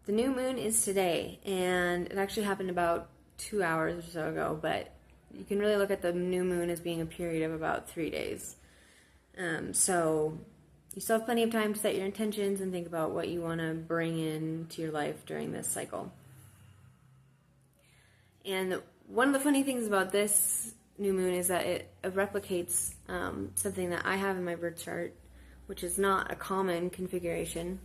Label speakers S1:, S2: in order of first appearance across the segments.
S1: The new moon is today, and it actually happened about 2 hours or so ago, but you can really look at the new moon as being a period of about 3 days. So you still have plenty of time to set your intentions and think about what you want to bring into your life during this cycle. And one of the funny things about this new moon is that it replicates something that I have in my birth chart, which is not a common configuration,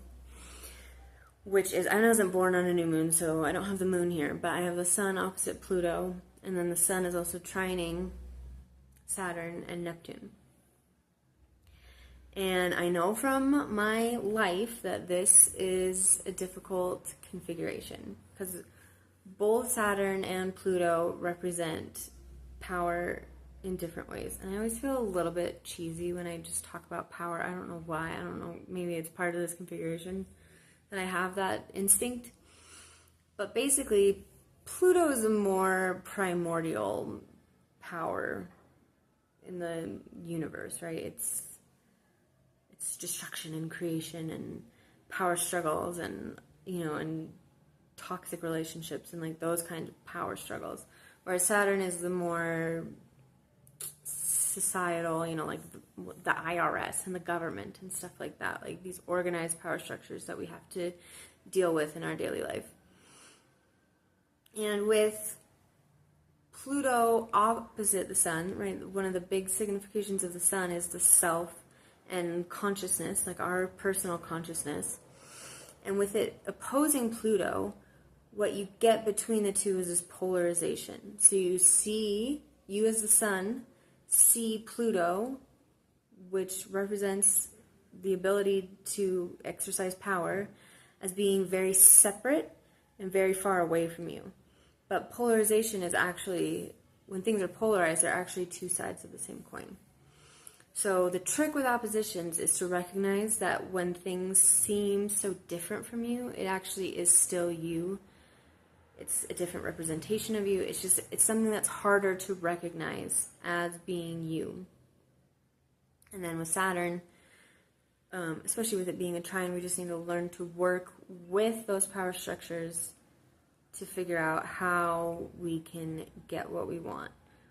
S1: which is, I wasn't born on a new moon, so I don't have the moon here, but I have the sun opposite Pluto, and then the sun is also trining Saturn and Neptune. And I know from my life that this is a difficult configuration, because both Saturn and Pluto represent power in different ways. And I always feel a little bit cheesy when I just talk about power. I don't know why. I don't know. Maybe it's part of this configuration that I have that instinct. But basically, Pluto is a more primordial power in the universe, right? It's destruction and creation and power struggles and, and toxic relationships and like those kind of power struggles. Whereas Saturn is the more societal, like the IRS and the government and stuff like that, like these organized power structures that we have to deal with in our daily life. And with Pluto opposite the sun, right, one of the big significations of the sun is the self and consciousness, like our personal consciousness. And with it opposing Pluto, what you get between the two is this polarization. So you as the sun see Pluto, which represents the ability to exercise power, as being very separate and very far away from you. But polarization is actually, when things are polarized, they're actually two sides of the same coin. So the trick with oppositions is to recognize that when things seem so different from you, it actually is still you. It's a different representation of you. It's something that's harder to recognize as being you. And then with Saturn, especially with it being a trine, we just need to learn to work with those power structures to figure out how we can get what we want,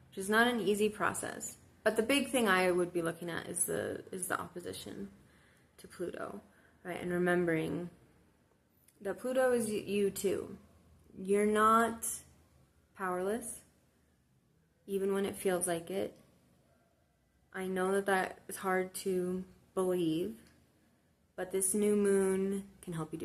S1: which is not an easy process. But the big thing I would be looking at is the opposition to Pluto, right? And remembering that Pluto is you too. You're not powerless, even when it feels like it. I know that is hard to believe, but this new moon can help you do